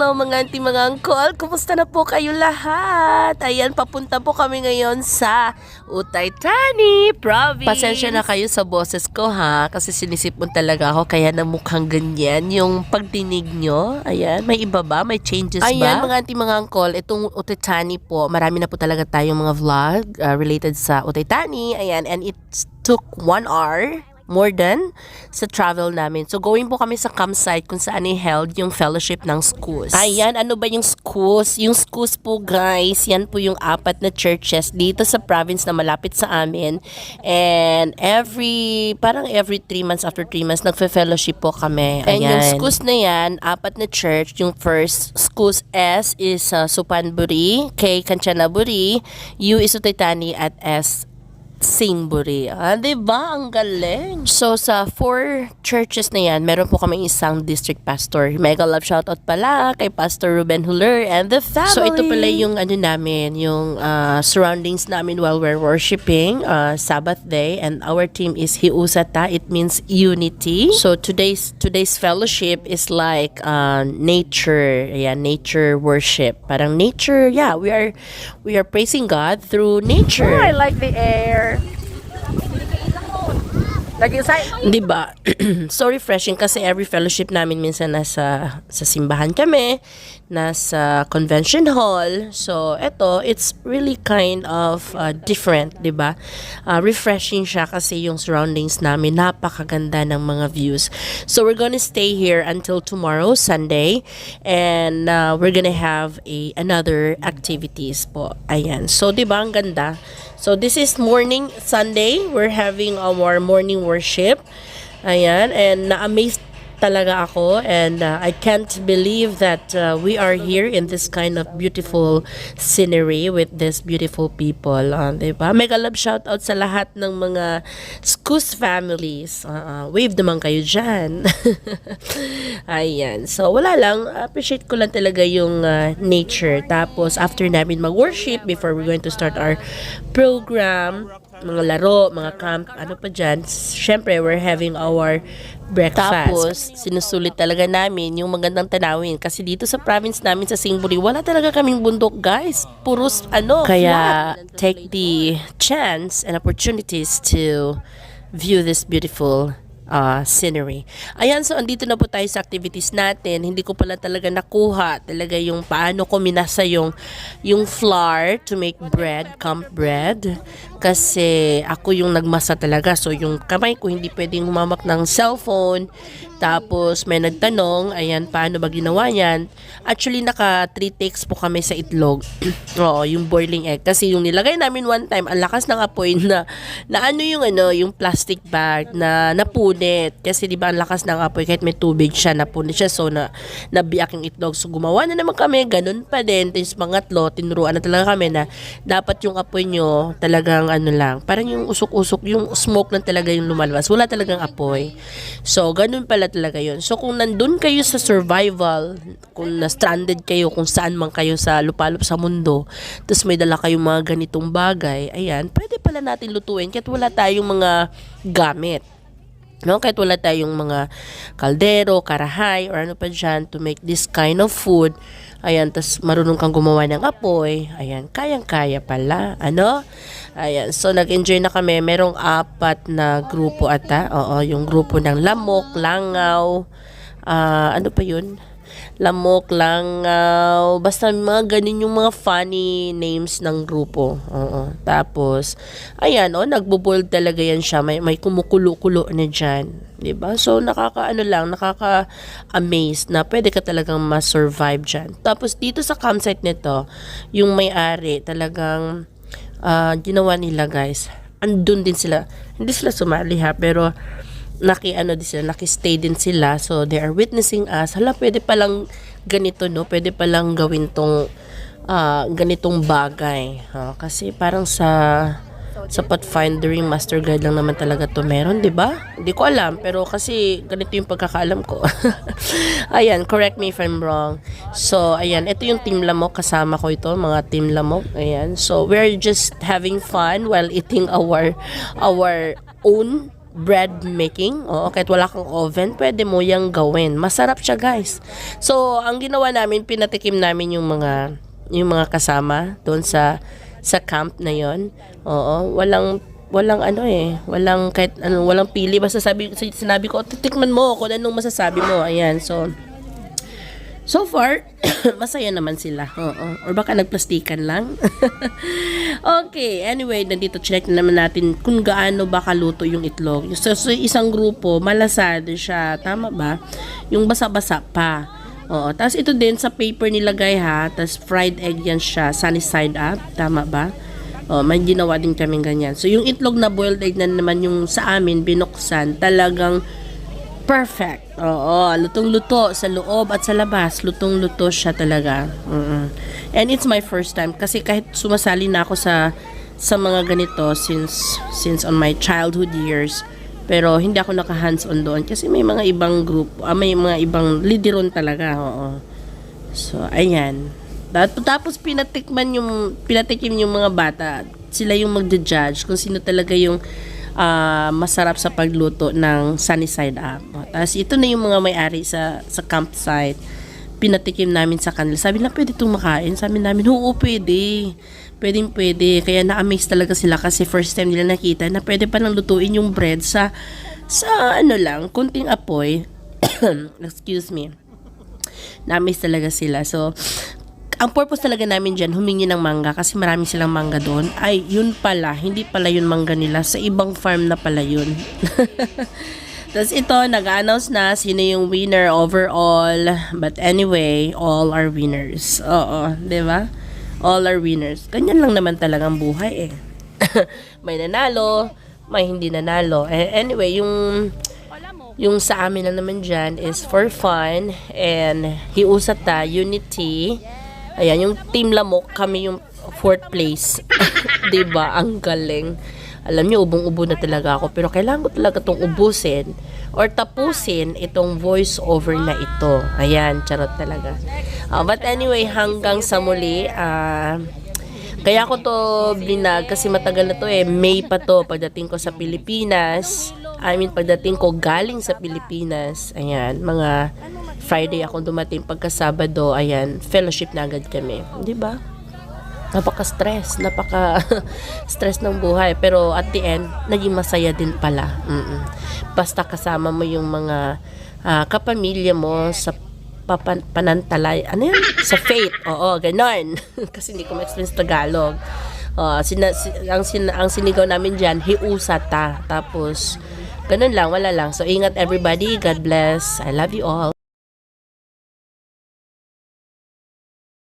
hello mga auntie, mga uncle. Kumusta na po kayo lahat? Ayan, papunta po kami ngayon sa Utaytani Province. Pasensya na kayo sa boses ko ha, kasi sinisipon talaga ako kaya namukhang ganyan yung pagdinig nyo. Ayan, may iba ba? May changes ba? Ayan mga auntie, mga uncle, itong Utaytani po, marami na po talaga tayong mga vlog related sa Utaytani. Ayan, and it took 1 hour more than sa travel namin. So, going po kami sa campsite kung saan i-held yung fellowship ng schools. Ayan, ano ba yung schools? Yung schools po, guys, yan po yung 4 na churches dito sa province na malapit sa amin. And parang every 3 months, after 3 months, nagfe-fellowship po kami. Ayan. And yung schools na yan, 4 na church. Yung first, schools S is Supanburi, K Kanchanaburi, U is Utaytani, at S Singburi. Diba? Ang galing. So, sa 4 churches na yan, meron po kami isang district pastor. Mega love shoutout pala kay Pastor Ruben Huller and the family. So, ito pala yung namin, yung surroundings namin while we're worshiping Sabbath day. And our theme is Hiusata. It means unity. So, today's fellowship is like nature. Ayan, nature worship. Parang nature, yeah, we are praising God through nature. Oh, I like the air. Diba? So refreshing kasi every fellowship namin minsan nasa simbahan kami, nasa convention hall. So it's really kind of different, diba? Refreshing siya kasi yung surroundings namin napakaganda ng mga views. So we're gonna stay here until tomorrow, Sunday, and we're gonna have another activities po. Ayan. So diba ang ganda? So this is morning Sunday. We're having our morning worship. Ayan, and na-amazed talaga ako, and I can't believe that we are here in this kind of beautiful scenery with these beautiful people. Diba? Mega love shoutout sa lahat ng mga Skus families. Wave naman kayo dyan. Ayan. So, wala lang. Appreciate ko lang talaga yung nature. Tapos, after namin mag-worship, before we're going to start our program, mga laro, mga camp, ano pa dyan. Siyempre, we're having our breakfast. Tapos, sinusulit talaga namin yung magandang tanawin. Kasi dito sa province namin sa Singburi, wala talaga kaming bundok, guys. Puros, Kaya, take the chance and opportunities to view this beautiful scenery. Ayan, so andito na po tayo sa activities natin. Hindi ko pala talaga nakuha talaga yung paano ko minasa yung flour to make bread, camp bread. Kasi ako yung nagmasa talaga. So yung kamay ko hindi pwedeng humamak ng cellphone. Tapos may nagtanong, ayan, paano ba ginawa yan? Actually, naka 3 takes po kami sa itlog. Oo, yung boiling egg. Kasi yung nilagay namin one time, ang lakas ng apoy na yung plastic bag na napunit. Kasi di ba ang lakas ng apoy, kahit may tubig siya, napunit siya. So, nabiyak yung itlog. So, gumawa na naman kami, ganun pa din. Tapos, pangatlo, tinuruan na talaga kami na dapat yung apoy nyo talagang lang. Parang yung usok-usok, yung smoke lang talaga yung lumalabas. Wala talagang apoy. So, ganun pala talaga yun. So, kung nandun kayo sa survival, kung na-stranded kayo, kung saan man kayo sa lupalop sa mundo, tapos may dala kayong mga ganitong bagay, ayan, pwede pala natin lutuin kahit wala tayong mga gamit. No? Kahit wala tayong mga kaldero, karahay, or ano pa dyan to make this kind of food. Ayan, tas marunong kang gumawa ng apoy. Ayan, kayang-kaya pala. Ayan, so nag-enjoy na kami. Merong 4 na grupo ata. Oo, yung grupo ng lamok, langaw, ano pa yun? Lamok, langaw, basta mga ganun yung mga funny names ng grupo. Oo. Tapos, ayan, nagbo-bold talaga yan siya. May kumukulo-kulo na dyan. Diba? So, nakaka-amaze na pwede ka talagang ma-survive dyan. Tapos, dito sa campsite nito, yung may-ari talagang ginawa nila, guys. Andun din sila. Hindi sila sumali ha, pero nakistay din sila. So, they are witnessing us. Hala, pwede palang ganito, no? Pwede palang gawin tong ganitong bagay. Kasi parang sa Pathfinder yung Master Guide lang naman talaga to meron, di ba? Hindi ko alam, pero kasi ganito yung pagkakaalam ko. Ayan, correct me if I'm wrong. So, ayan, ito yung Team Lamok. Kasama ko ito, mga Team Lamok. Ayan, so we're just having fun while eating our own bread making. Oo, kahit wala kang oven, pwede mo yang gawin. Masarap siya, guys. So, ang ginawa namin, pinatikim namin yung mga kasama doon sa camp na yon. Oo, walang walang kahit ano, walang pili. Basta sinabi ko, titikman mo kung anong masasabi mo. Ayan, so far, masaya naman sila. Oo. Or baka nagplastikan lang. Okay, anyway, nandito check na naman natin kung gaano ba kaluto yung itlog. So isang grupo, malasado siya. Tama ba? Yung basa-basa pa. Oo. Tapos ito din sa paper nilagay ha. Tapos fried egg yan siya. Sunny side up. Tama ba? Oh, may ginawa din kaming ganyan. So yung itlog na boiled egg na naman yung sa amin binuksan, talagang perfect. Oo, lutong-luto sa loob at sa labas. Lutong-luto siya talaga. And it's my first time kasi kahit sumasali na ako sa mga ganito since on my childhood years, pero hindi ako naka-hands-on doon kasi may mga ibang group, may mga ibang lideron talaga. Oo. So, ayan. Tapos pinatikim yung mga bata. Sila yung magde-judge kung sino talaga yung masarap sa pagluto ng sunny side up. Tapos ito na yung mga may-ari sa campsite. Pinatikim namin sa kanila. Sabi na pwede itong makain. Sabi namin, oo, pwede. Pwede. Kaya na-amaze talaga sila kasi first time nila nakita na pwede pa nang lutuin yung bread sa ano lang, kunting apoy. Excuse me. Na-amaze talaga sila. So, ang purpose talaga namin dyan, humingi ng mangga kasi marami silang mangga doon. Ay, yun pala. Hindi pala yun mangga nila. Sa ibang farm na pala yun. Tapos ito, nag-announce na sino yung winner overall. But anyway, all are winners. Oo, di ba? All are winners. Ganyan lang naman talagang buhay eh. May nanalo, may hindi nanalo. Anyway, yung sa amin na naman dyan is for fun. And Hiusata, Unity. Ayan, yung Team Lamok, kami yung 4th place. Diba? Ang galing. Alam niyo, ubong-ubo na talaga ako. Pero kailangan ko talaga itong ubusin or tapusin itong voice over na ito. Ayan, charot talaga. But anyway, hanggang sa muli, kaya ko to binag kasi matagal na to eh. May pa to pagdating ko sa Pilipinas. Pagdating ko galing sa Pilipinas. Ayan, mga Friday ako dumating, pagka Sabado, ayan, fellowship na agad kami. Di ba? Napaka-stress ng buhay. Pero at the end, naging masaya din pala. Basta kasama mo yung mga kapamilya mo sa panantalay, ano yan? Sa faith. Oo, ganon. Kasi hindi ko ma-explain sa Tagalog. Ang sinigaw namin dyan, Hiusata. Tapos, ganun lang, wala lang. So, ingat everybody. God bless. I love you all.